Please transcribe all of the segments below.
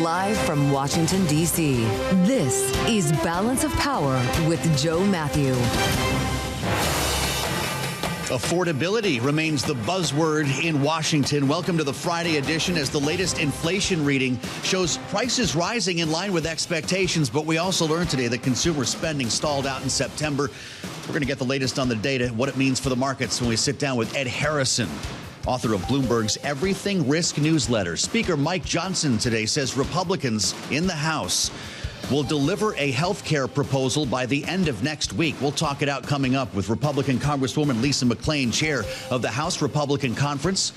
Live from Washington, D.C., this is Balance of Power with Joe Mathieu. Affordability remains the buzzword in Washington. Welcome to the Friday edition as the latest inflation reading shows prices rising in line with expectations. But we also learned today that consumer spending stalled out in September. We're going to get the latest on the data, what it means for the markets when we sit down with Ed Harrison, author of Bloomberg's Everything Risk newsletter. Speaker Mike Johnson today says Republicans in the House will deliver a health care proposal by the end of next week. We'll talk it out coming up with Republican Congresswoman McClain, chair of the House Republican Conference,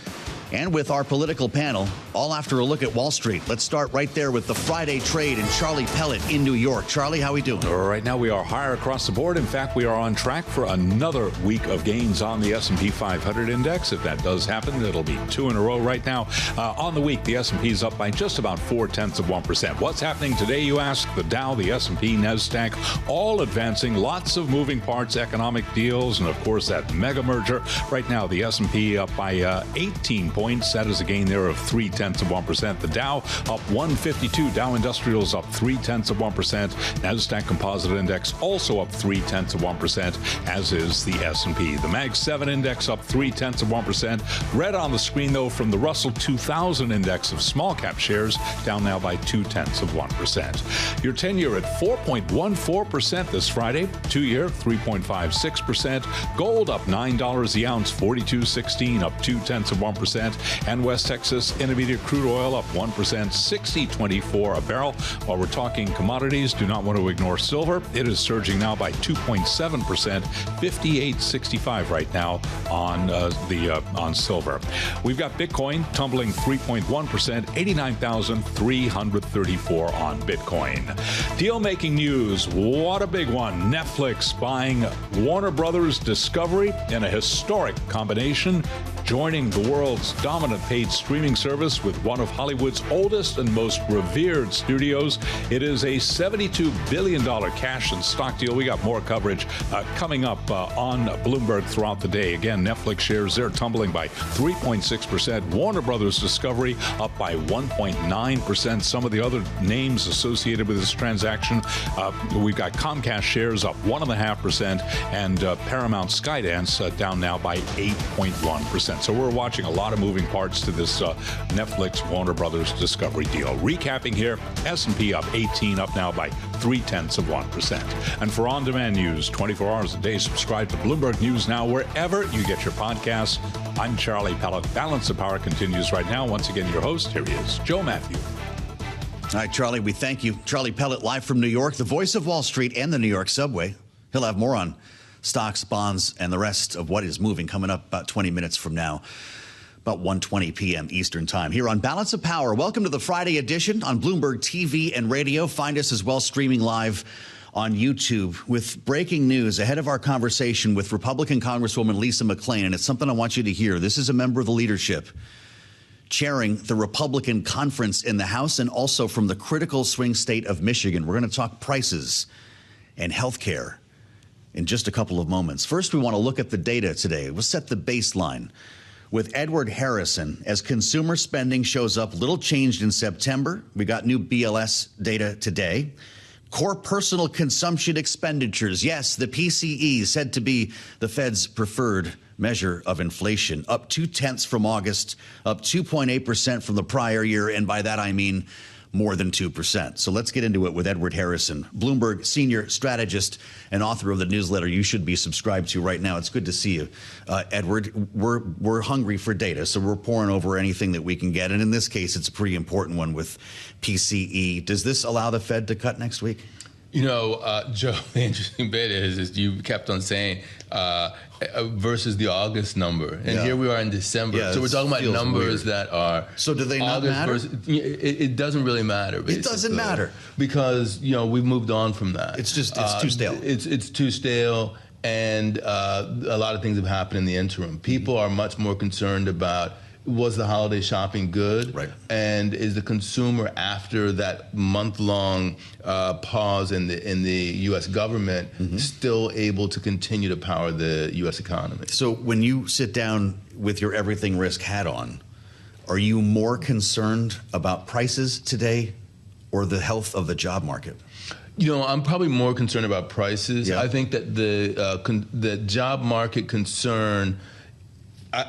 and with our political panel, all after a look at Wall Street. Let's start right there with the Friday trade and Charlie Pellet in New York. Charlie, how are we doing? Right now, we are higher across the board. In fact, we are on track for another week of gains on the S&P 500 index. If that does happen, it'll be 2 in a row right now. On the week, the S&P is up by just about 0.4%. What's happening today, you ask? The Dow, the S&P, NASDAQ, all advancing. Lots of moving parts, economic deals, and of course, that mega merger. Right now, the S&P up by 18 points. That is a gain there of 0.3%. The Dow up 152. Dow Industrials up 0.3%. NASDAQ Composite Index also up 0.3%, as is the S&P. The Mag 7 Index up 0.3%. Red on the screen, though, from the Russell 2000 Index of small cap shares, down now by 0.2%. Your 10-year at 4.14% this Friday. 2-year 3.56%. Gold up $9 the ounce, 42.16, up 0.2%. And West Texas Intermediate crude oil up 1%, 60.24 a barrel. While we're talking commodities, do not want to ignore silver. It is surging now by 2.7%, 58.65 right now on on silver. We've got Bitcoin tumbling 3.1%, 89,334 on Bitcoin. Deal-making news, what a big one. Netflix buying Warner Brothers Discovery in a historic combination, joining the world's dominant paid streaming service with one of Hollywood's oldest and most revered studios. It is a $72 billion cash and stock deal. We got more coverage coming up on Bloomberg throughout the day. Again, Netflix shares, they're tumbling by 3.6%. Warner Brothers Discovery up by 1.9%. Some of the other names associated with this transaction, we've got Comcast shares up 1.5%, and Paramount Skydance down now by 8.1%. So we're watching a lot of moving parts to this Netflix Warner Brothers Discovery deal. Recapping here, S&P up 18, up now by 0.3%. And for on-demand news, 24 hours a day, subscribe to Bloomberg News Now wherever you get your podcasts. I'm Charlie Pellet. Balance of Power continues right now. Once again, your host, here he is, Joe Mathieu. All right, Charlie, we thank you. Charlie Pellet, live from New York, the voice of Wall Street and the New York subway. He'll have more on stocks, bonds, and the rest of what is moving coming up about 20 minutes from now, about 1:20 p.m. Eastern Time. Here on Balance of Power, welcome to the Friday edition on Bloomberg TV and radio. Find us as well streaming live on YouTube with breaking news ahead of our conversation with Republican Congresswoman McClain. And it's something I want you to hear. This is a member of the leadership chairing the Republican conference in the House and also from the critical swing state of Michigan. We're going to talk prices and health care in just a couple of moments. First, we want to look at the data today. We'll set the baseline with Edward Harrison as consumer spending shows up little changed in September. We got new BLS data today. Core personal consumption expenditures. Yes, the PCE said to be the Fed's preferred measure of inflation, up 0.2 from August, up 2.8% from the prior year. And by that, I mean more than 2%. So let's get into it with Edward Harrison, Bloomberg senior strategist and author of the newsletter you should be subscribed to right now. It's good to see you, Edward. We're hungry for data, so we're pouring over anything that we can get. And in this case, it's a pretty important one with PCE. Does this allow the Fed to cut next week? You know, Joe, the interesting bit is you kept on saying versus the August number. And here we are in December. So we're talking about numbers that are... So do they not matter? It doesn't really matter, basically. It doesn't matter. Because, you know, we've moved on from that. It's just, it's too stale. It's too stale, and a lot of things have happened in the interim. People are much more concerned about was the holiday shopping good? Right. And is the consumer, after that month-long pause in the U.S. government, still able to continue to power the U.S. economy? So when you sit down with your everything risk hat on, are you more concerned about prices today or the health of the job market? I'm probably more concerned about prices. Yeah. I think that the job market concern,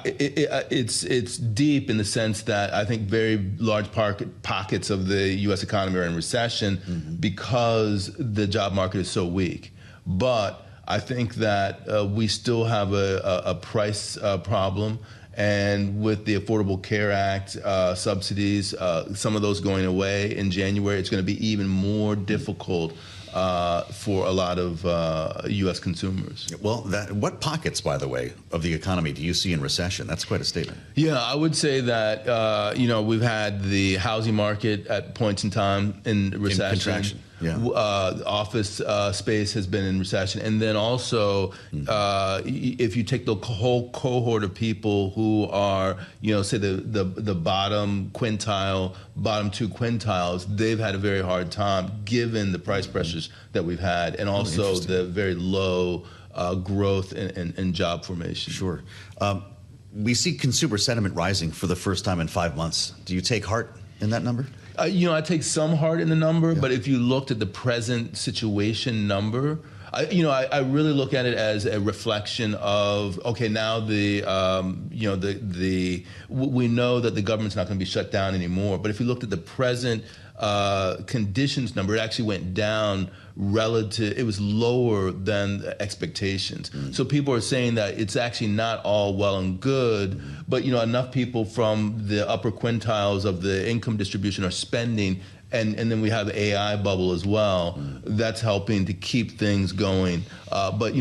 it's deep in the sense that I think very large pockets of the U.S. economy are in recession because the job market is so weak. But I think that we still have a price problem. And with the Affordable Care Act subsidies, some of those going away in January, it's going to be even more difficult for a lot of U.S. consumers. Well, what pockets, by the way, of the economy do you see in recession? That's quite a statement. Yeah, I would say that, we've had the housing market at points in time in recession. In contraction. Yeah. Office space has been in recession. And then also, if you take the whole cohort of people who are, say the bottom quintile, bottom two quintiles, they've had a very hard time given the price pressures that we've had, and also the very low growth in job formation. Sure. We see consumer sentiment rising for the first time in 5 months. Do you take heart in that number? I take some heart in the number, but if you looked at the present situation number, I really look at it as a reflection of, okay, now we know that the government's not going to be shut down anymore. But if you looked at the present conditions number, it actually went down relative. It was lower than the expectations. So people are saying that it's actually not all well and good, but enough people from the upper quintiles of the income distribution are spending. And then we have the AI bubble as well. That's helping to keep things going. But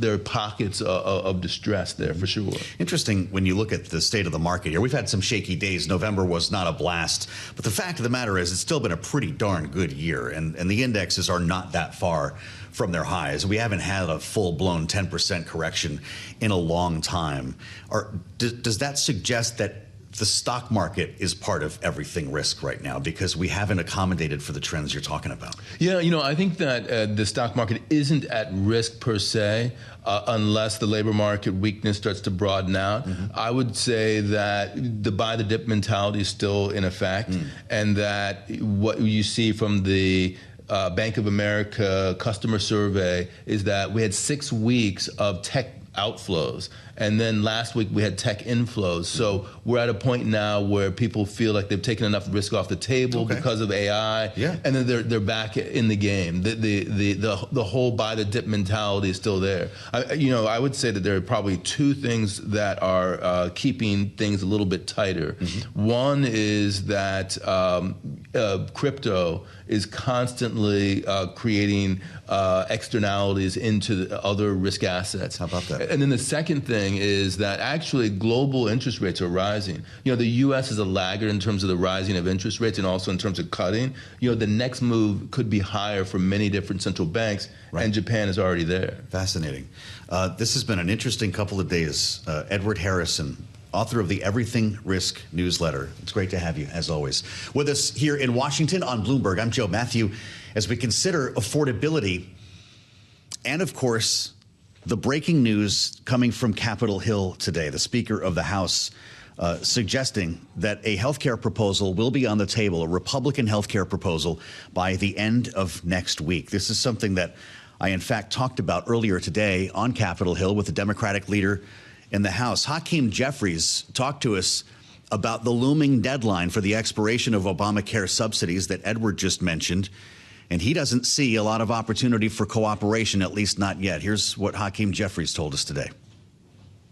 there are pockets of distress there for sure. Interesting when you look at the state of the market here. We've had some shaky days. November was not a blast. But the fact of the matter is it's still been a pretty darn good year. And the indexes are not that far from their highs. We haven't had a full-blown 10% correction in a long time. Does that suggest that the stock market is part of everything risk right now because we haven't accommodated for the trends you're talking about? Yeah, I think that the stock market isn't at risk per se unless the labor market weakness starts to broaden out. I would say that the buy the dip mentality is still in effect, and that what you see from the Bank of America customer survey is that we had 6 weeks of tech outflows. And then last week we had tech inflows. So we're at a point now where people feel like they've taken enough risk off the table because of AI. Yeah. And then they're back in the game. The whole buy the dip mentality is still there. I would say that there are probably two things that are keeping things a little bit tighter. One is that crypto is constantly creating externalities into the other risk assets. How about that? And then the second thing is that actually global interest rates are rising. The U.S. is a laggard in terms of the rising of interest rates and also in terms of cutting. The next move could be higher for many different central banks, and Japan is already there. Fascinating. This has been an interesting couple of days. Edward Harrison, author of the Everything Risk newsletter. It's great to have you, as always. With us here in Washington on Bloomberg, I'm Joe Mathieu, as we consider affordability and, of course, the breaking news coming from Capitol Hill today. The Speaker of the House suggesting that a health care proposal will be on the table, a Republican health care proposal, by the end of next week. This is something that I, in fact, talked about earlier today on Capitol Hill with the Democratic leader in the House. Hakeem Jeffries talked to us about the looming deadline for the expiration of Obamacare subsidies that Edward just mentioned. And he doesn't see a lot of opportunity for cooperation, at least not yet. Here's what Hakeem Jeffries told us today.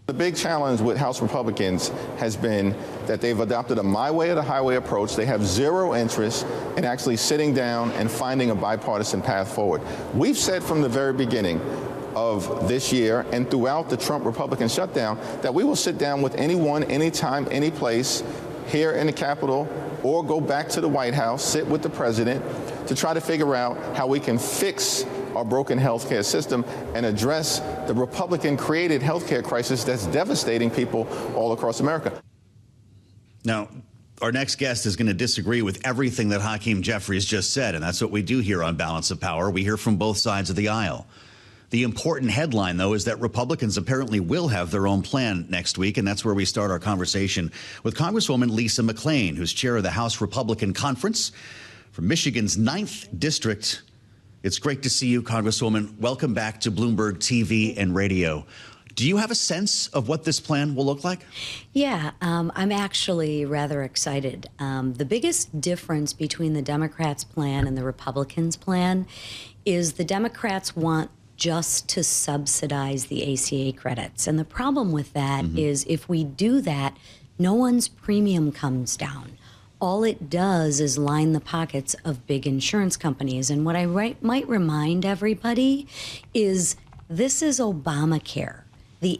The big challenge with House Republicans has been that they've adopted a my way or the highway approach. They have zero interest in actually sitting down and finding a bipartisan path forward. We've said from the very beginning of this year and throughout the Trump Republican shutdown that we will sit down with anyone, anytime, any place here in the Capitol or go back to the White House, sit with the president to try to figure out how we can fix our broken healthcare system and address the Republican-created healthcare crisis that's devastating people all across America. Now, our next guest is going to disagree with everything that Hakeem Jeffries just said, and that's what we do here on Balance of Power. We hear from both sides of the aisle. The important headline, though, is that Republicans apparently will have their own plan next week, and that's where we start our conversation with Congresswoman Lisa McClain, who's chair of the House Republican Conference from Michigan's 9th District. It's great to see you, Congresswoman. Welcome back to Bloomberg TV and radio. Do you have a sense of what this plan will look like? Yeah, I'm actually rather excited. The biggest difference between the Democrats' plan and the Republicans' plan is the Democrats want just to subsidize the ACA credits. And the problem with that is if we do that, no one's premium comes down. All it does is line the pockets of big insurance companies. And what I might remind everybody is this is Obamacare. The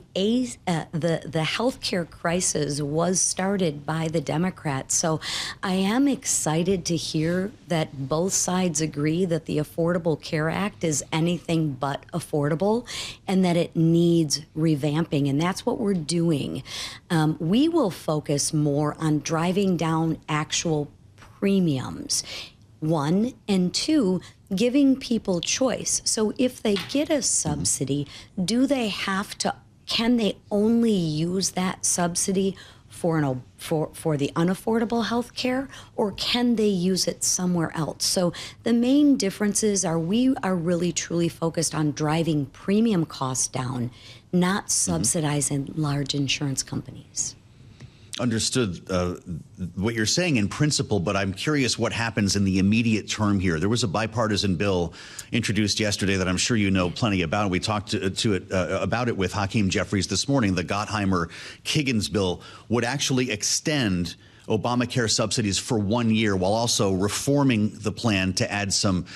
healthcare crisis was started by the Democrats. So I am excited to hear that both sides agree that the Affordable Care Act is anything but affordable and that it needs revamping. And that's what we're doing. We will focus more on driving down actual premiums. 1, and 2, giving people choice. So if they get a subsidy, can they only use that subsidy for the unaffordable health care, or can they use it somewhere else? So the main differences are we are really truly focused on driving premium costs down, not subsidizing large insurance companies. Understood what you're saying in principle, but I'm curious what happens in the immediate term here. There was a bipartisan bill introduced yesterday that I'm sure you know plenty about. We talked about it with Hakeem Jeffries this morning. The Gottheimer-Kiggins bill would actually extend Obamacare subsidies for 1 year while also reforming the plan to add some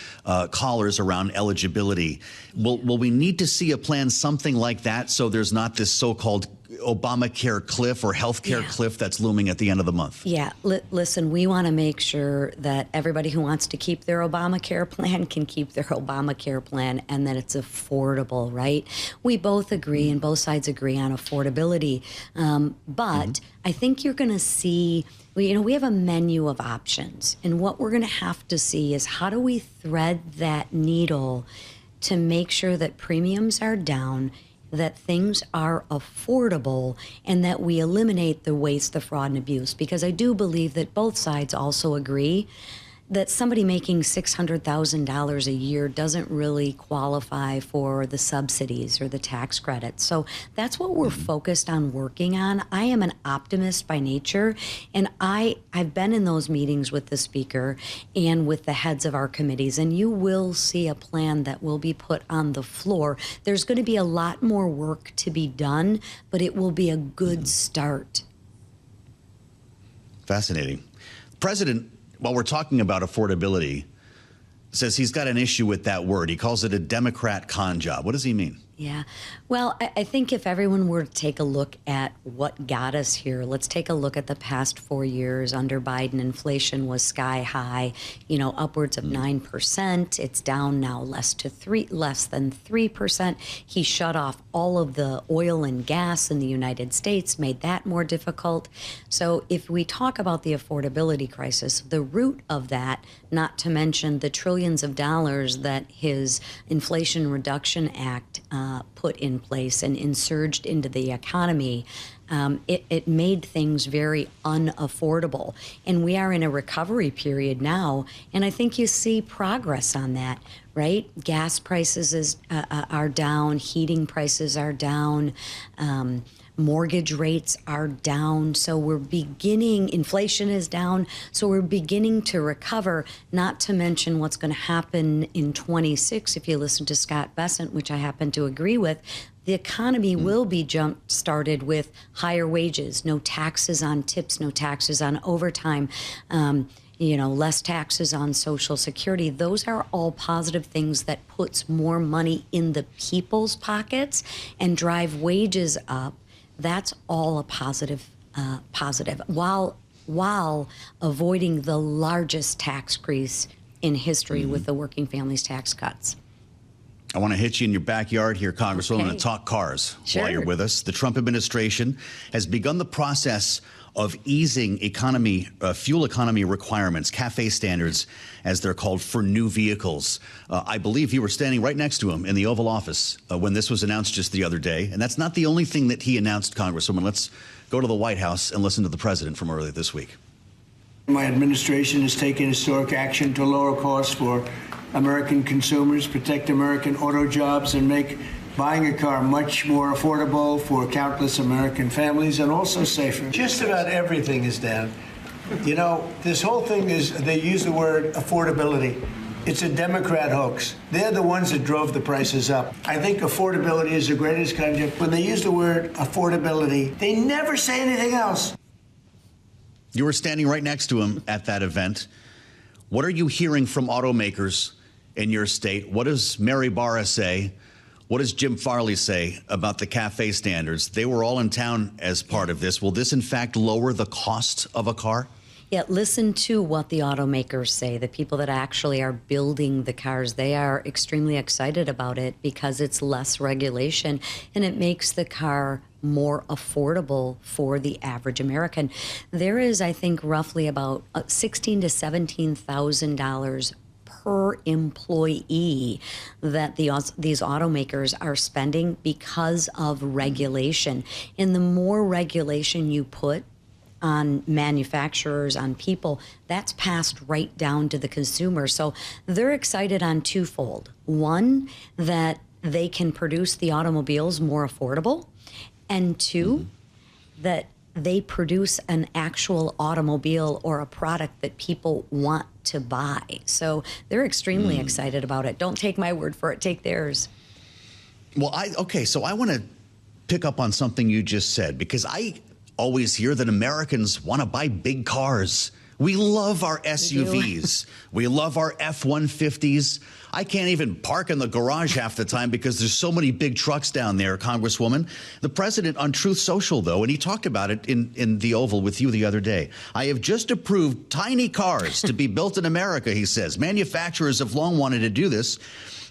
collars around eligibility. Will we need to see a plan something like that so there's not this so-called Obamacare cliff or healthcare cliff that's looming at the end of the month? Yeah, listen, we want to make sure that everybody who wants to keep their Obamacare plan can keep their Obamacare plan and that it's affordable, right? We both agree and both sides agree on affordability. But I think you're going to see, we have a menu of options. And what we're going to have to see is how do we thread that needle to make sure that premiums are down, that things are affordable, and that we eliminate the waste, the fraud, and abuse. Because I do believe that both sides also agree that somebody making $600,000 a year doesn't really qualify for the subsidies or the tax credits. So that's what we're focused on working on. I am an optimist by nature, and I've been in those meetings with the speaker and with the heads of our committees, and you will see a plan that will be put on the floor. There's going to be a lot more work to be done, but it will be a good start. Fascinating. President, while we're talking about affordability, says he's got an issue with that word. He calls it a Democrat con job. What does he mean? Yeah. Well, I think if everyone were to take a look at what got us here, let's take a look at the past 4 years. Under Biden, inflation was sky high, upwards of 9%. It's down now less than 3%. He shut off all of the oil and gas in the United States, made that more difficult. So if we talk about the affordability crisis, the root of that, not to mention the trillions of dollars that his Inflation Reduction Act put in place and insurged into the economy, it made things very unaffordable. And we are in a recovery period now, and I think you see progress on that, right? Gas prices are down, heating prices are down, mortgage rates are down. So we're beginning, inflation is down. So we're beginning to recover, not to mention what's going to happen in 26. If you listen to Scott Bessent, which I happen to agree with, the economy will be jump started with higher wages, no taxes on tips, no taxes on overtime, less taxes on Social Security. Those are all positive things that puts more money in the people's pockets and drive wages up. That's all a positive, while avoiding the largest tax increase in history with the working families tax cuts. I want to hit you in your backyard here, Congresswoman, and talk cars while you're with us. The Trump administration has begun the process of easing fuel economy requirements, CAFE standards, as they're called, for new vehicles. I believe you were standing right next to him in the Oval Office when this was announced just the other day. And that's not the only thing that he announced, Congresswoman. Let's go to the White House and listen to the president from earlier this week. My administration has taken historic action to lower costs for American consumers, protect American auto jobs, and make buying a car much more affordable for countless American families and also safer. Just about everything is down. You know, this whole thing is, they use the word affordability. It's a Democrat hoax. They're the ones that drove the prices up. I think affordability is the greatest concept. When they use the word affordability, they never say anything else. You were standing right next to him at that event. What are you hearing from automakers in your state? What does Mary Barra say? What does Jim Farley say about the CAFE standards? They were all in town as part of this. Will this, in fact, lower the cost of a car? Yeah, listen to what the automakers say, the people that actually are building the cars. They are extremely excited about it because it's less regulation and it makes the car more affordable for the average American. There is, I think, roughly about $16,000 to $17,000 per employee that these automakers are spending because of regulation. And the more regulation you put on manufacturers, on people, that's passed right down to the consumer. So they're excited on twofold. One, that they can produce the automobiles more affordable, and two, that they produce an actual automobile or a product that people want to buy. So they're extremely excited about it. Don't take my word for it, take theirs. Well, so I want to pick up on something you just said, because I always hear that Americans want to buy big cars. We love our SUVs. We love our F-150s. I can't even park in the garage half the time because there's so many big trucks down there, Congresswoman. The president on Truth Social, though, and he talked about it in the Oval with you the other day. I have just approved tiny cars to be built in America, he says. Manufacturers have long wanted to do this,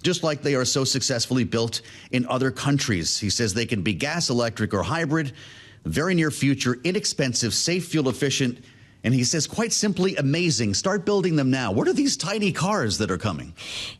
just like they are so successfully built in other countries. He says they can be gas, electric, or hybrid. Very near future, inexpensive, safe, fuel efficient, and he says, quite simply, amazing. Start building them now. What are these tiny cars that are coming?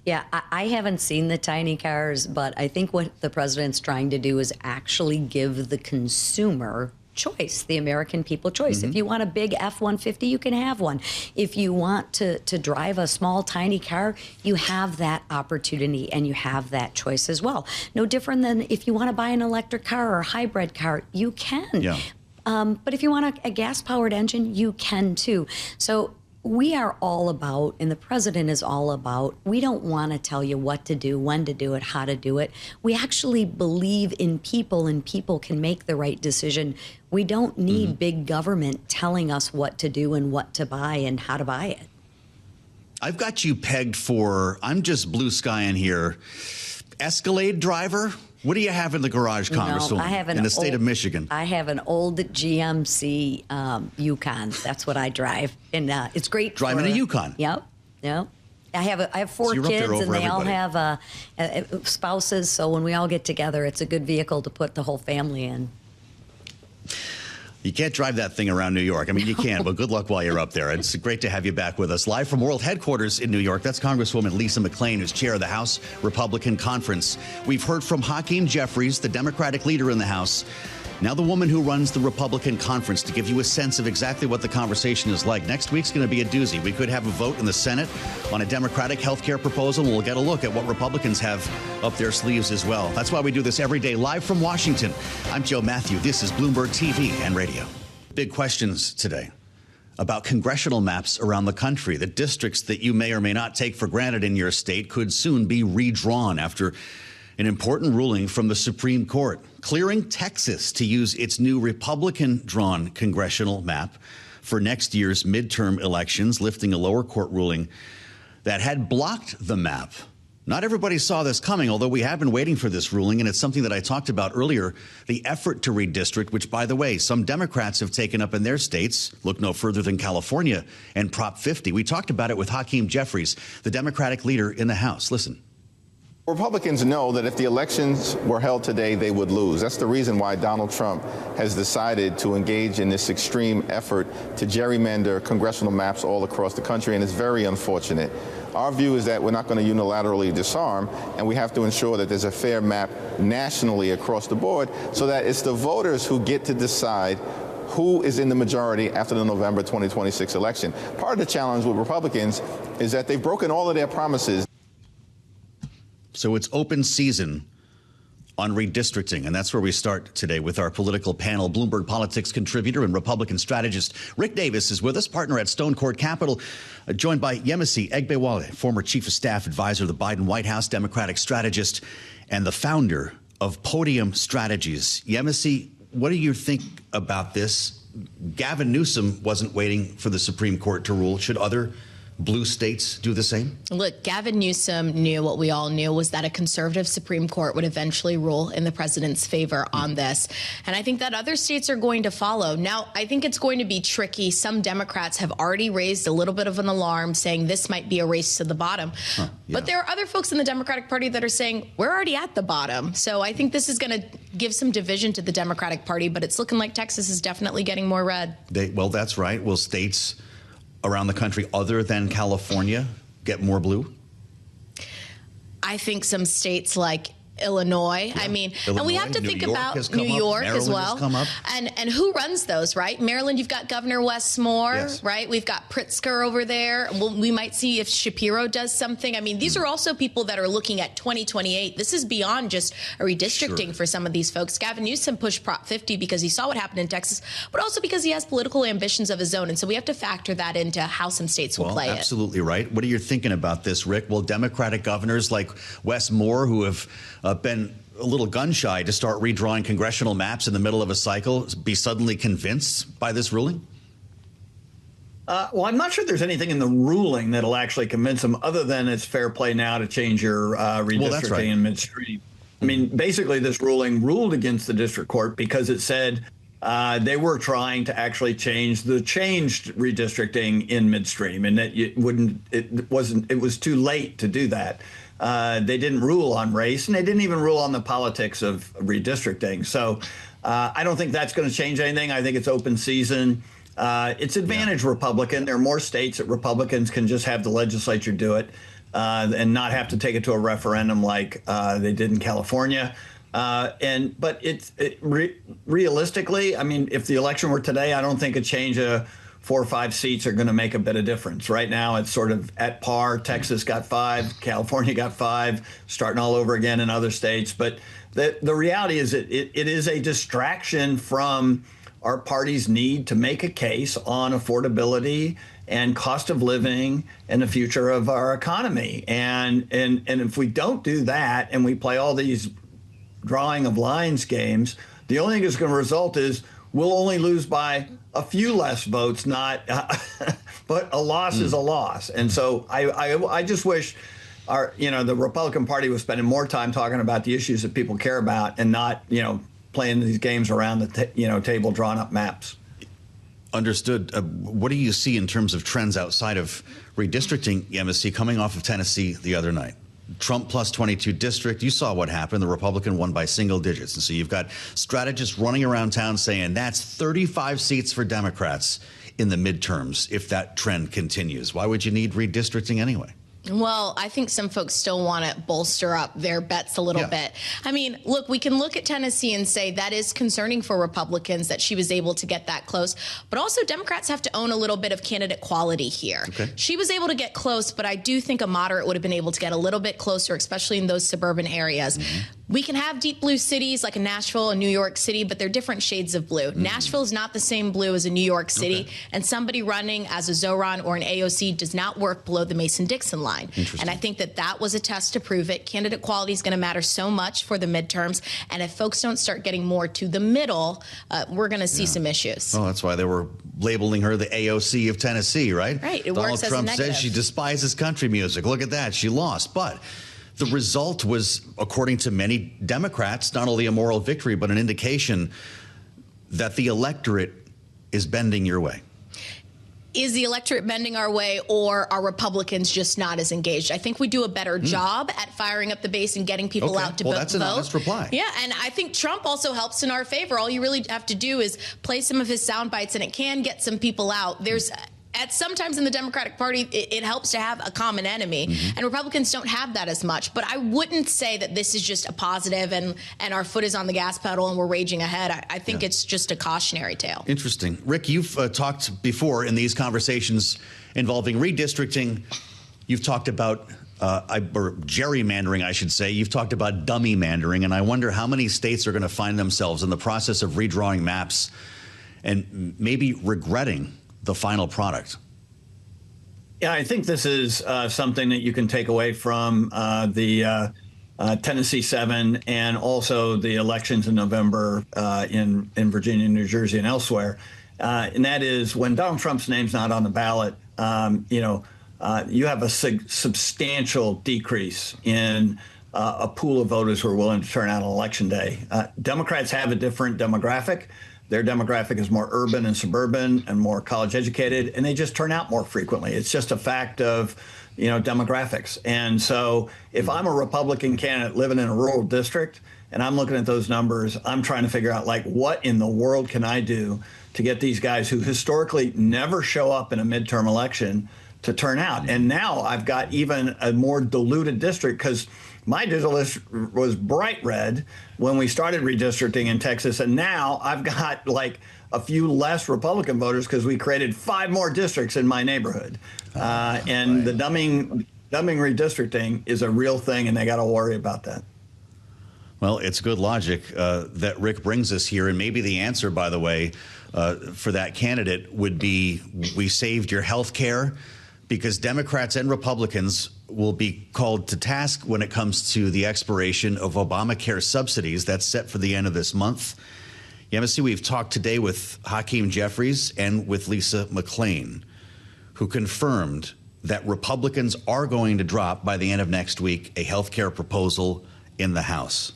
Yeah, I haven't seen the tiny cars, but I think what the president's trying to do is actually give the consumer choice, the American people choice. If you want a big F-150, you can have one. If you want to drive a small, tiny car, you have that opportunity and you have that choice as well. No different than if you want to buy an electric car or a hybrid car, you can. Yeah. But if you want a gas-powered engine, you can too. So we are all about, and the president is all about, we don't want to tell you what to do, when to do it, how to do it. We actually believe in people, and people can make the right decision. We don't need big government telling us what to do and what to buy and how to buy it. I've got you pegged for, I'm just blue sky in here, Escalade driver? What do you have in the garage, Congresswoman, in the state of Michigan? I have an old GMC Yukon. That's what I drive, and it's great. Driving a Yukon. Yep. I have four kids, and they all have spouses. So when we all get together, it's a good vehicle to put the whole family in. You can't drive that thing around New York. I mean, you can, but good luck while you're up there. It's great to have you back with us. Live from World Headquarters in New York, that's Congresswoman Lisa McClain, who's chair of the House Republican Conference. We've heard from Hakeem Jeffries, the Democratic leader in the House, now the woman who runs the Republican Conference, to give you a sense of exactly what the conversation is like. Next week's going to be a doozy. We could have a vote in the Senate on a Democratic health care proposal. We'll get a look at what Republicans have up their sleeves as well. That's why we do this every day, live from Washington. I'm Joe Mathieu. This is Bloomberg TV and radio. Big questions today about congressional maps around the country. The districts that you may or may not take for granted in your state could soon be redrawn after an important ruling from the Supreme Court, clearing Texas to use its new Republican-drawn congressional map for next year's midterm elections, lifting a lower court ruling that had blocked the map. Not everybody saw this coming, although we have been waiting for this ruling, and it's something that I talked about earlier, the effort to redistrict, which, by the way, some Democrats have taken up in their states. Look no further than California and Prop 50. We talked about it with Hakeem Jeffries, the Democratic leader in the House. Listen. Republicans know that if the elections were held today, they would lose. That's the reason why Donald Trump has decided to engage in this extreme effort to gerrymander congressional maps all across the country, and it's very unfortunate. Our view is that we're not going to unilaterally disarm, and we have to ensure that there's a fair map nationally across the board so that it's the voters who get to decide who is in the majority after the November 2026 election. Part of the challenge with Republicans is that they've broken all of their promises. So it's open season on redistricting, and that's where we start today with our political panel. Bloomberg politics contributor and Republican strategist Rick Davis is with us, partner at Stonecourt Capital, joined by Yemisi Egbewole, former chief of staff advisor of the Biden White House, Democratic strategist, and the founder of Podium Strategies. Yemisi, what do you think about this? Gavin Newsom wasn't waiting for the Supreme Court to rule. Should other blue states do the same? Look, Gavin Newsom knew what we all knew, was that a conservative Supreme Court would eventually rule in the president's favor on this. And I think that other states are going to follow. Now, I think it's going to be tricky. Some Democrats have already raised a little bit of an alarm saying this might be a race to the bottom. Yeah. But there are other folks in the Democratic Party that are saying we're already at the bottom. So I think this is going to give some division to the Democratic Party, but it's looking like Texas is definitely getting more red. Well, that's right. Will states around the country other than California get more blue? I think some states like Illinois. Yeah. I mean, Illinois, and we have to think about New York as well. And who runs those, right? Maryland, you've got Governor Wes Moore, yes, right? We've got Pritzker over there. We might see if Shapiro does something. I mean, these are also people that are looking at 2028. This is beyond just a redistricting for some of these folks. Gavin Newsom pushed Prop 50 because he saw what happened in Texas, but also because he has political ambitions of his own. And so we have to factor that into how some states will play it. Absolutely right. What are you thinking about this, Rick? Will Democratic governors like Wes Moore, who have been a little gun shy to start redrawing congressional maps in the middle of a cycle, be suddenly convinced by this ruling? Well, I'm not sure there's anything in the ruling that'll actually convince them other than it's fair play now to change your redistricting in midstream. I mean, basically, this ruling ruled against the district court because it said they were trying to actually change the changed redistricting in midstream, and that it was too late to do that. They didn't rule on race, and they didn't even rule on the politics of redistricting. So I don't think that's going to change anything. I think it's open season. It's advantage Republican. There are more states that Republicans can just have the legislature do it and not have to take it to a referendum like they did in California. But realistically, I mean, if the election were today, I don't think a change of 4 or 5 seats are going to make a bit of difference. Right now, it's sort of at par. Texas got 5, California got 5, starting all over again in other states. But the reality is it is a distraction from our party's need to make a case on affordability and cost of living and the future of our economy. And if we don't do that and we play all these drawing of lines games, the only thing that's going to result is we'll only lose by a few less votes, but a loss is a loss. And so I just wish the Republican Party was spending more time talking about the issues that people care about and not, playing these games around the table, drawn up maps. Understood. What do you see in terms of trends outside of redistricting, Yemisi, coming off of Tennessee the other night? Trump plus 22 district, you saw what happened. The Republican won by single digits. And so you've got strategists running around town saying that's 35 seats for Democrats in the midterms if that trend continues. Why would you need redistricting anyway? Well, I think some folks still want to bolster up their bets a little bit. I mean, look, we can look at Tennessee and say that is concerning for Republicans that she was able to get that close. But also Democrats have to own a little bit of candidate quality here. Okay. She was able to get close, but I do think a moderate would have been able to get a little bit closer, especially in those suburban areas. Mm-hmm. We can have deep blue cities like a Nashville and New York City, but they're different shades of blue. Mm-hmm. Nashville is not the same blue as a New York City, and somebody running as a Zoran or an AOC does not work below the Mason-Dixon line. And I think that was a test to prove it. Candidate quality is going to matter so much for the midterms, and if folks don't start getting more to the middle, we're going to see some issues. Oh, that's why they were labeling her the AOC of Tennessee, right? Right. It Donald works Trump as a negative. says she despises country music. Look at that. She lost. But the result was, according to many Democrats, not only a moral victory, but an indication that the electorate is bending your way. is the electorate bending our way, or are Republicans just not as engaged? I think we do a better job at firing up the base and getting people out to vote. Well, that's an honest reply. Yeah, and I think Trump also helps in our favor. All you really have to do is play some of his sound bites, and it can get some people out. There's sometimes in the Democratic Party, it helps to have a common enemy, and Republicans don't have that as much. But I wouldn't say that this is just a positive and our foot is on the gas pedal and we're raging ahead. I think it's just a cautionary tale. Interesting. Rick, you've talked before in these conversations involving redistricting. You've talked about or gerrymandering, I should say. You've talked about dummy mandering, and I wonder how many states are going to find themselves in the process of redrawing maps and maybe regretting the final product. Yeah, I think this is something that you can take away from the Tennessee 7 and also the elections in November in Virginia, New Jersey, and elsewhere. And that is when Donald Trump's name's not on the ballot, you have a substantial decrease in a pool of voters who are willing to turn out on Election Day. Democrats have a different demographic. Their demographic is more urban and suburban and more college educated, and they just turn out more frequently. It's just a fact of, demographics. And so if I'm a Republican candidate living in a rural district and I'm looking at those numbers, I'm trying to figure out, like, what in the world can I do to get these guys who historically never show up in a midterm election to turn out? And now I've got even a more diluted district, because my digital list was bright red when we started redistricting in Texas, and now I've got like a few less Republican voters because we created 5 more districts in my neighborhood. And the dumbing redistricting is a real thing, and they got to worry about that. Well, it's good logic that Rick brings us here, and maybe the answer, by the way, for that candidate would be we saved your health care, because Democrats and Republicans will be called to task when it comes to the expiration of Obamacare subsidies. That's set for the end of this month. Yemisi, we've talked today with Hakeem Jeffries and with Lisa McClain, who confirmed that Republicans are going to drop by the end of next week a health care proposal in the House.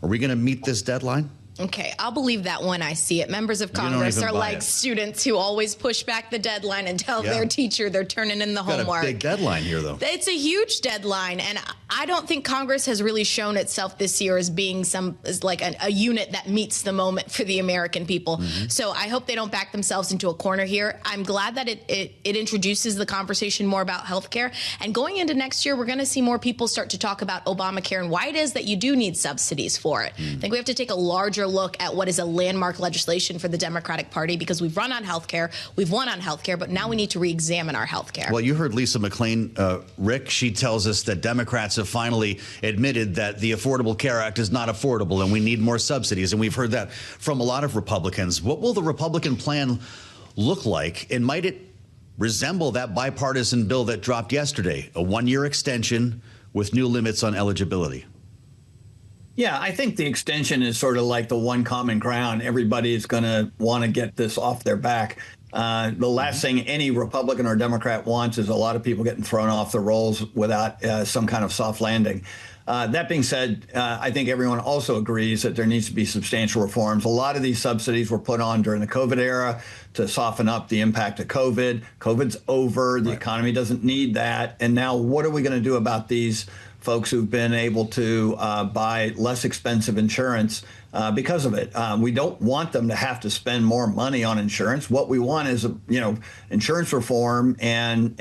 Are we going to meet this deadline? Okay, I'll believe that when I see it. Members of Congress are like students who always push back the deadline and tell their teacher they're turning in the homework. Got a big deadline here, though. It's a huge deadline, and I don't think Congress has really shown itself this year as being a unit that meets the moment for the American people. So I hope they don't back themselves into a corner here. I'm glad that it introduces the conversation more about health care. And going into next year, we're going to see more people start to talk about Obamacare and why it is that you do need subsidies for it. I think we have to take a larger look at what is a landmark legislation for the Democratic Party, because we've run on health care, we've won on health care, but now we need to re-examine our health care. Well, you heard Lisa McClain, Rick. She tells us that Democrats have finally admitted that the Affordable Care Act is not affordable and we need more subsidies. And we've heard that from a lot of Republicans. What will the Republican plan look like? And might it resemble that bipartisan bill that dropped yesterday, a 1-year extension with new limits on eligibility? Yeah, I think the extension is sort of like the one common ground. Everybody's going to want to get this off their back. The last thing any Republican or Democrat wants is a lot of people getting thrown off the rolls without some kind of soft landing. That being said, I think everyone also agrees that there needs to be substantial reforms. A lot of these subsidies were put on during the COVID era to soften up the impact of COVID. COVID's over. The economy doesn't need that. And now what are we going to do about these folks who've been able to buy less expensive insurance because of it? We don't want them to have to spend more money on insurance. What we want is, insurance reform and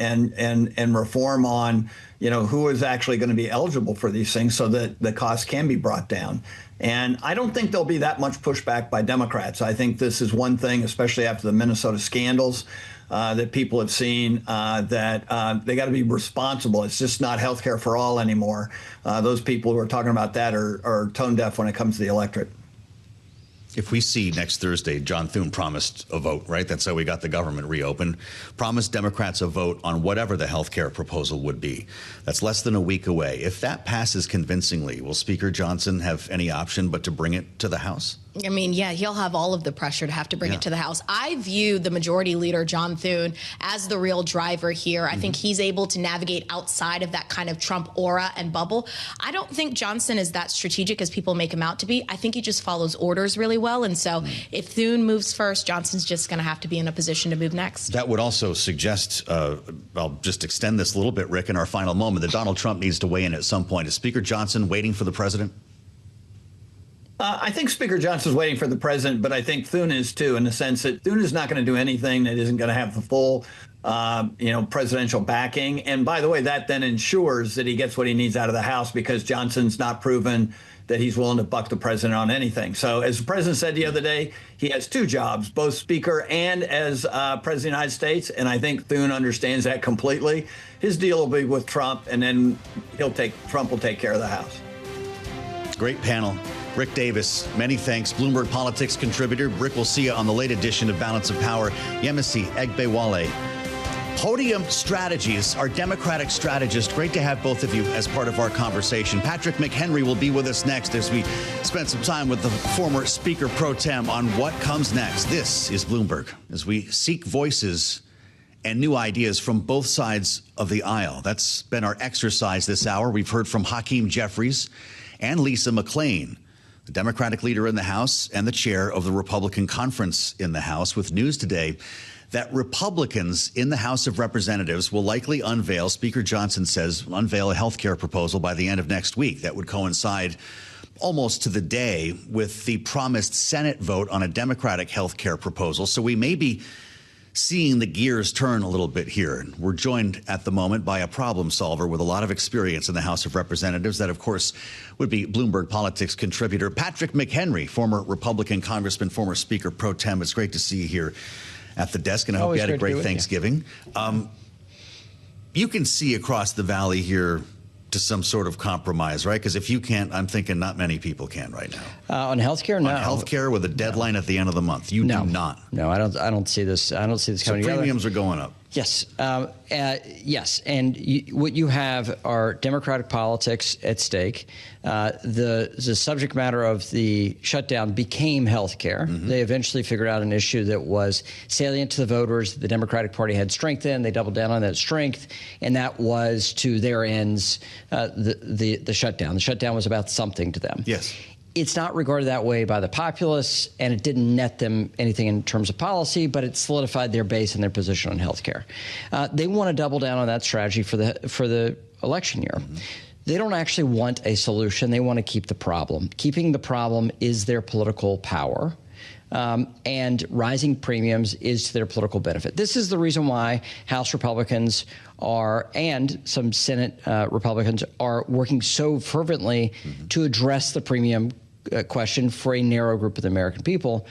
reform on, who is actually going to be eligible for these things so that the cost can be brought down. And I don't think there'll be that much pushback by Democrats. I think this is one thing, especially after the Minnesota scandals, that people have seen that they got to be responsible. It's just not health care for all anymore. Those people who are talking about that are tone deaf when it comes to the electorate. If we see next Thursday, John Thune promised a vote, right? That's how we got the government reopened. Promised Democrats a vote on whatever the health care proposal would be. That's less than a week away. If that passes convincingly, will Speaker Johnson have any option but to bring it to the House? I mean, yeah, he'll have all of the pressure to have to bring it to the House. I view the majority leader, John Thune, as the real driver here. I think he's able to navigate outside of that kind of Trump aura and bubble. I don't think Johnson is that strategic as people make him out to be. I think he just follows orders really well. And so if Thune moves first, Johnson's just going to have to be in a position to move next. That would also suggest, I'll just extend this a little bit, Rick, in our final moment, that Donald Trump needs to weigh in at some point. Is Speaker Johnson waiting for the president? I think Speaker Johnson's waiting for the president, but I think Thune is too, in the sense that Thune is not going to do anything that isn't going to have the full, presidential backing. And by the way, that then ensures that he gets what he needs out of the House, because Johnson's not proven that he's willing to buck the president on anything. So as the president said the other day, he has two jobs, both Speaker and as President of the United States. And I think Thune understands that completely. His deal will be with Trump, and then Trump will take care of the House. Great panel. Rick Davis, many thanks. Bloomberg Politics contributor. Rick, we'll see you on the late edition of Balance of Power. Yemisi, Egbewole. Podium Strategies, our Democratic strategist. Great to have both of you as part of our conversation. Patrick McHenry will be with us next as we spend some time with the former Speaker Pro Tem on what comes next. This is Bloomberg, as we seek voices and new ideas from both sides of the aisle. That's been our exercise this hour. We've heard from Hakeem Jeffries and Lisa McClain, the Democratic leader in the House and the chair of the Republican Conference in the House, with news today that Republicans in the House of Representatives will likely unveil, Speaker Johnson says, unveil a health care proposal by the end of next week. That would coincide almost to the day with the promised Senate vote on a Democratic health care proposal. So we may be seeing the gears turn a little bit here. We're joined at the moment by a problem solver with a lot of experience in the House of Representatives. That, of course, would be Bloomberg Politics contributor Patrick McHenry, former Republican Congressman, former Speaker Pro Tem. It's great to see you here at the desk, and I hope you had a great Thanksgiving. You can see across the valley here to some sort of compromise, right? Because if you can't, I'm thinking not many people can right now. On healthcare, no. On healthcare with a deadline at the end of the month, you do not. No, I don't see this. I don't see this coming together. Premiums are going up. Yes, yes, and what you have are Democratic politics at stake. The subject matter of the shutdown became health care. They eventually figured out an issue that was salient to the voters. The Democratic Party had strength in. They doubled down on that strength, and that was to their ends the shutdown. The shutdown was about something to them. Yes. It's not regarded that way by the populace, and it didn't net them anything in terms of policy, but it solidified their base and their position on health care. They want to double down on that strategy for the election year. They don't actually want a solution. They want to keep the problem. Keeping the problem is their political power. And rising premiums is to their political benefit. This is the reason why House Republicans and some Senate Republicans are working so fervently to address the premium question for a narrow group of the American people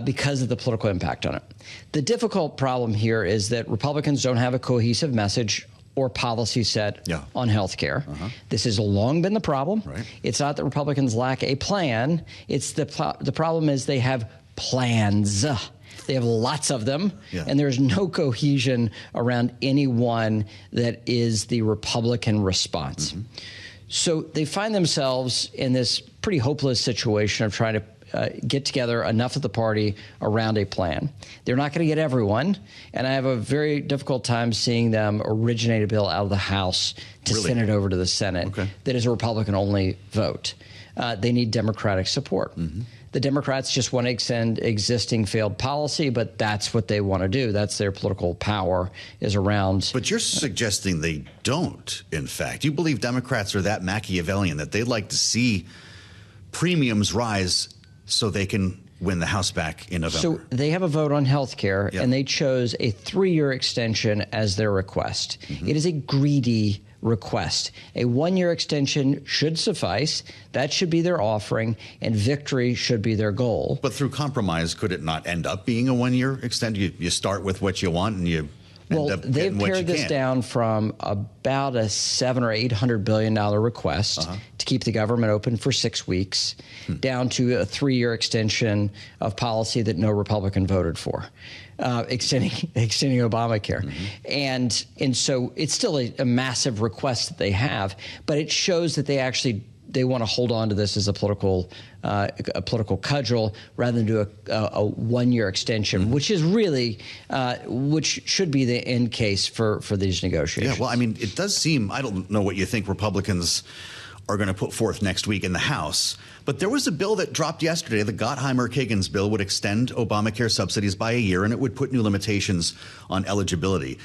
because of the political impact on it. The difficult problem here is that Republicans don't have a cohesive message or policy set on health care. This has long been the problem. Right. It's not that Republicans lack a plan. It's the problem is they have plans. They have lots of them, and there's no cohesion around any one that is the Republican response. So they find themselves in this pretty hopeless situation of trying to get together enough of the party around a plan. They're not going to get everyone, and I have a very difficult time seeing them originate a bill out of the House to send it over to the Senate that is a Republican-only vote. They need Democratic support. The Democrats just want to extend existing failed policy, but that's what they want to do. That's their political power is around. But you're suggesting they don't, in fact. You believe Democrats are that Machiavellian that they'd like to see premiums rise so they can win the House back in November. So they have a vote on health care, and they chose a 3-year extension as their request. It is a greedy request. A 1-year extension should suffice. That should be their offering, and victory should be their goal. But through compromise, could it not end up being a 1-year extension? You start with what you want, and you end up they've getting what you pared this can. down from about a $700 or $800 billion request to keep the government open for 6 weeks, down to a 3-year extension of policy that no Republican voted for. Extending Obamacare. And so it's still a massive request that they have, but it shows that they actually they want to hold on to this as a political cudgel rather than do a one-year extension, which is really which should be the end case for these negotiations. Yeah, well, I mean, it does seem, I don't know what you think Republicans are going to put forth next week in the House, but there was a bill that dropped yesterday. The Gottheimer-Kagan's bill would extend Obamacare subsidies by a year, and it would put new limitations on eligibility.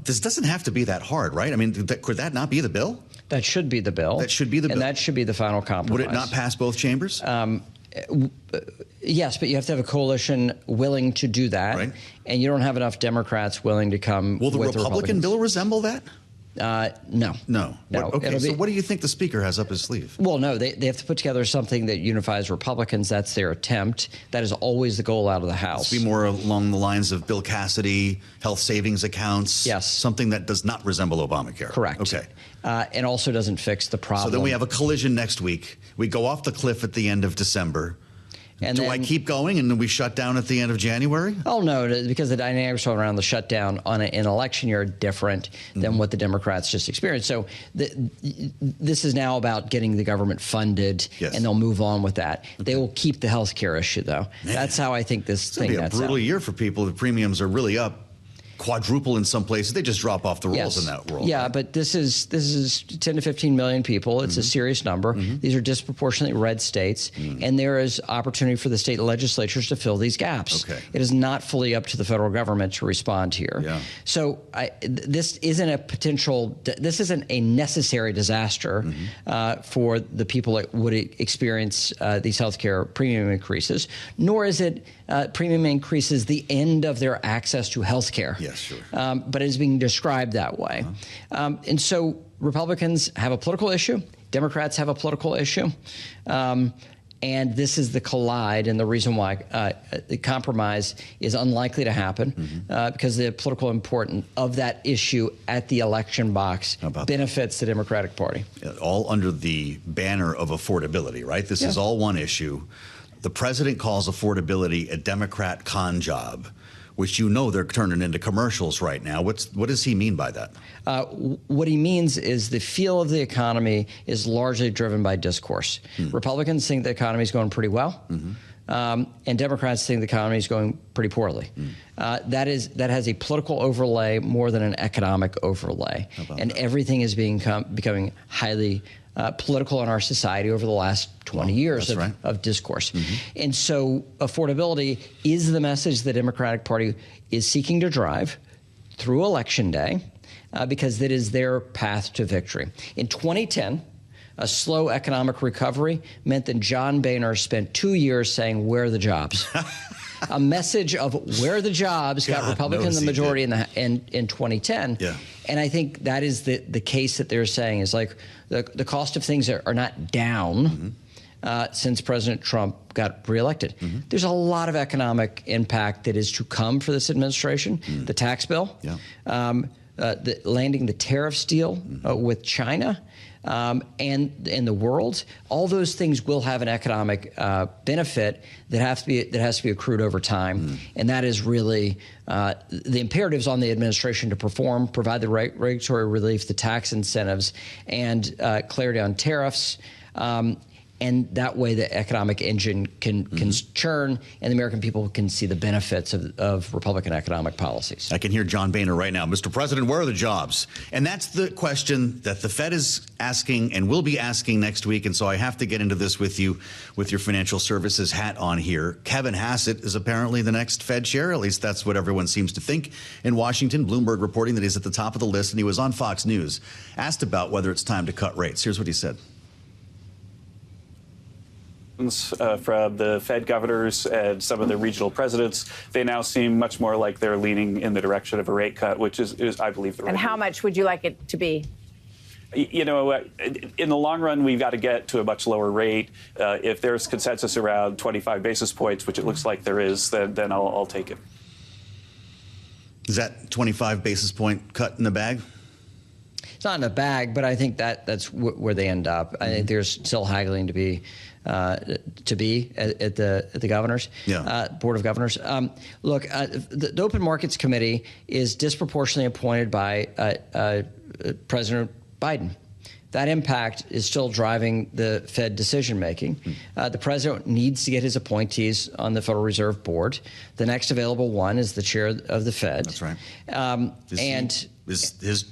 This doesn't have to be that hard, right? I mean, could that not be the bill? That should be the bill. That should be the bill. And that should be the final compromise. Would it not pass both chambers? Yes, but you have to have a coalition willing to do that. Right. And you don't have enough Democrats willing to come Will the with Republican bill resemble that? No. Okay, so what do you think the Speaker has up his sleeve? Well, no, they have to put together something that unifies Republicans. That's their attempt. That is always the goal out of the House. Be more along the lines of Bill Cassidy, health savings accounts. Yes. Something that does not resemble Obamacare. Correct. Okay. And also doesn't fix the problem. So then we have a collision next week. We go off the cliff at the end of December. And do I keep going and then we shut down at the end of January? Oh, no, because the dynamics around the shutdown on an election year are different than what the Democrats just experienced. So this is now about getting the government funded, and they'll move on with that. Okay. They will keep the health care issue, though. Man. That's how I think this thing nets out. It's going to be a brutal year for people. The premiums are really up. Quadruple in some places. They just drop off the rolls in that world. Yeah, right? but this is 10 to 15 million people. It's a serious number. These are disproportionately red states, and there is opportunity for the state legislatures to fill these gaps. Okay. It is not fully up to the federal government to respond here. Yeah. So this isn't a potential. This isn't a necessary disaster for the people that would experience these healthcare premium increases. Nor is it premium increases the end of their access to healthcare. Yes, sure. But it is being described that way. And so Republicans have a political issue. Democrats have a political issue. And this is the collide and the reason why the compromise is unlikely to happen because the political importance of that issue at the election box benefits the Democratic Party. All under the banner of affordability, right? This is all one issue. The president calls affordability a Democrat con job, which they're turning into commercials right now. What does he mean by that? What he means is the feel of the economy is largely driven by discourse. Republicans think the economy is going pretty well, and Democrats think the economy is going pretty poorly. That has a political overlay more than an economic overlay, and everything is becoming highly political in our society over the last 20 years of discourse. And so affordability is the message the Democratic Party is seeking to drive through Election Day because that is their path to victory. In 2010, a slow economic recovery meant that John Boehner spent 2 years saying, "Where are the jobs?" A message of where the jobs got Republicans the majority in 2010. Yeah. And I think that is the case that they're saying is like the cost of things are not down since President Trump got reelected. There's a lot of economic impact that is to come for this administration. The tax bill, landing the tariff deal with China. And in the world, all those things will have an economic benefit that has to be accrued over time, and that is really the imperatives on the administration to provide the regulatory relief, the tax incentives, and clarity on tariffs. And that way the economic engine can churn and the American people can see the benefits of Republican economic policies. I can hear John Boehner right now. Mr. President, where are the jobs? And that's the question that the Fed is asking and will be asking next week. And so I have to get into this with you with your financial services hat on here. Kevin Hassett is apparently the next Fed chair. At least that's what everyone seems to think in Washington. Bloomberg reporting that he's at the top of the list, and he was on Fox News asked about whether it's time to cut rates. Here's what he said. From the Fed governors and some of the regional presidents, they now seem much more like they're leaning in the direction of a rate cut, which is I believe, the right. And how much would you like it to be? You know, in the long run, we've got to get to a much lower rate. If there's consensus around 25 basis points, which it looks like there is, then I'll take it. Is that 25 basis point cut in the bag? It's not in the bag, but I think that's where they end up. I think there's still haggling to be at the governors, Board of Governors. Look, the Open Markets Committee is disproportionately appointed by President Biden. that impact is still driving the Fed decision making. The president needs to get his appointees on the Federal Reserve Board. The next available one is the chair of the Fed. That's right. Is his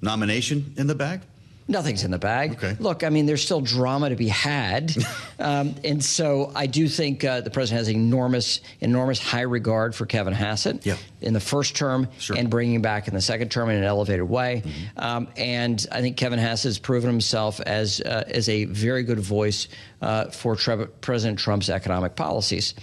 nomination in the bag? Nothing's in the bag. Okay. Look, I mean, there's still drama to be had. And so I do think the president has enormous high regard for Kevin Hassett in the first term and bringing him back in the second term in an elevated way. And I think Kevin Hassett has proven himself as a very good voice for President Trump's economic policies.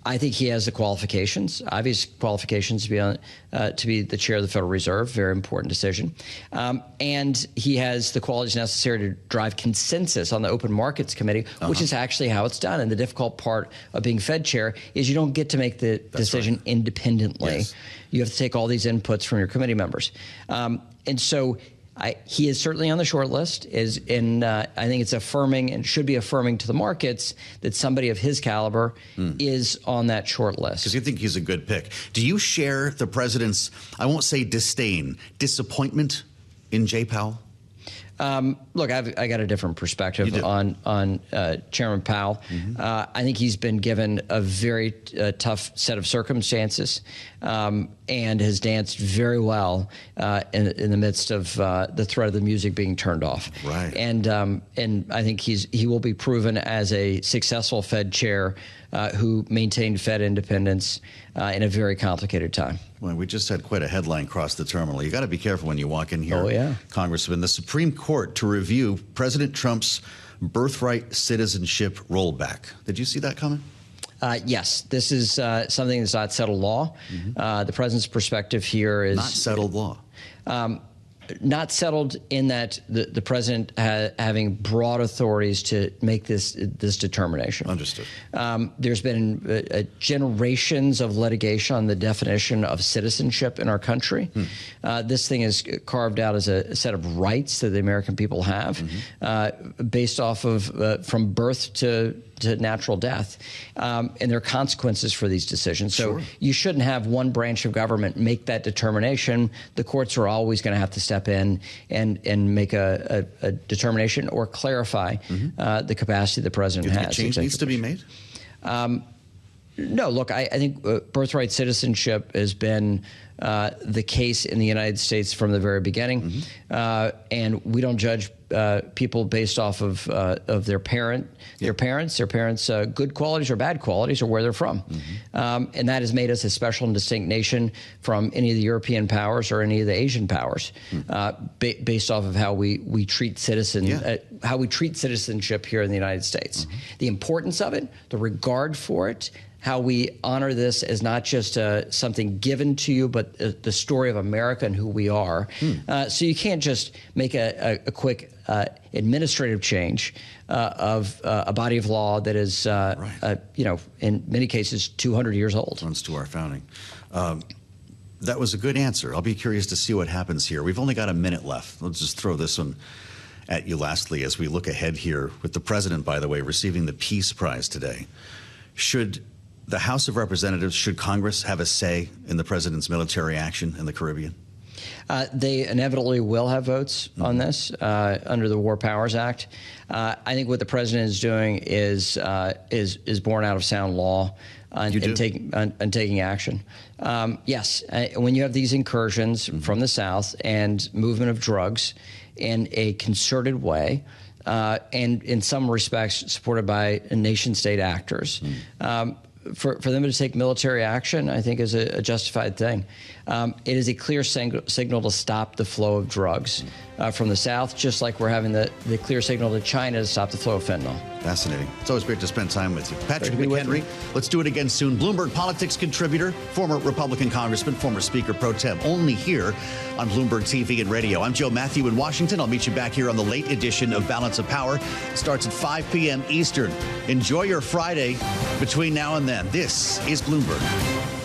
I think he has the qualifications, obvious qualifications to be the chair of the Federal Reserve, very important decision. And he has the qualities necessary to drive consensus on the Open Markets Committee, which is actually how it's done. And the difficult part of being Fed chair is you don't get to make the decision independently. Yes. You have to take all these inputs from your committee members. And so he is certainly on the short list, and I think it's affirming and should be affirming to the markets that somebody of his caliber is on that short list. Because you think he's a good pick. Do you share the president's, I won't say disdain, disappointment in Jay Powell? Look, I got a different perspective on Chairman Powell. I think he's been given a very tough set of circumstances and has danced very well in the midst of the threat of the music being turned off. Right. And I think he will be proven as a successful Fed chair who maintained Fed independence in a very complicated time. Well, we just had quite a headline cross the terminal. You got to be careful when you walk in here. Oh, yeah. Congressman, the Supreme Court to review President Trump's birthright citizenship rollback. Did you see that coming? Yes. This is something that's not settled law. The president's perspective here is... Not settled law. Not settled in that the president having broad authorities to make this determination. Understood. There's been generations of litigation on the definition of citizenship in our country. This thing is carved out as a set of rights that the American people have, based off of from birth to natural death, and there are consequences for these decisions. So you shouldn't have one branch of government make that determination. The courts are always going to have to step in and make a determination or clarify the capacity the president has. Change needs to be made? No, look, I think birthright citizenship has been the case in the United States from the very beginning, and we don't judge people based off of their parents, good qualities or bad qualities, or where they're from, and that has made us a special and distinct nation from any of the European powers or any of the Asian powers, based off of how we treat how we treat citizenship here in the United States. The importance of it, the regard for it, how we honor this as not just something given to you, but the story of America and who we are. So you can't just make a quick administrative change of a body of law that is, in many cases, 200 years old. Runs to our founding. That was a good answer. I'll be curious to see what happens here. We've only got a minute left. Let's just throw this one at you lastly as we look ahead here with the president, by the way, receiving the Peace Prize today. Should the House of Representatives, should Congress have a say in the president's military action in the Caribbean? They inevitably will have votes on this under the War Powers Act. I think what the president is doing is born out of sound law and taking action. Yes, when you have these incursions from the South and movement of drugs in a concerted way, and in some respects supported by nation-state actors, for them to take military action, I think, is a justified thing. It is a clear signal to stop the flow of drugs from the South, just like we're having the clear signal to China to stop the flow of fentanyl. Fascinating. It's always great to spend time with you. Patrick McHenry, let's do it again soon. Bloomberg politics contributor, former Republican Congressman, former Speaker Pro Tem, only here on Bloomberg TV and radio. I'm Joe Mathieu in Washington. I'll meet you back here on the late edition of Balance of Power. It starts at 5 p.m. Eastern. Enjoy your Friday between now and then. This is Bloomberg.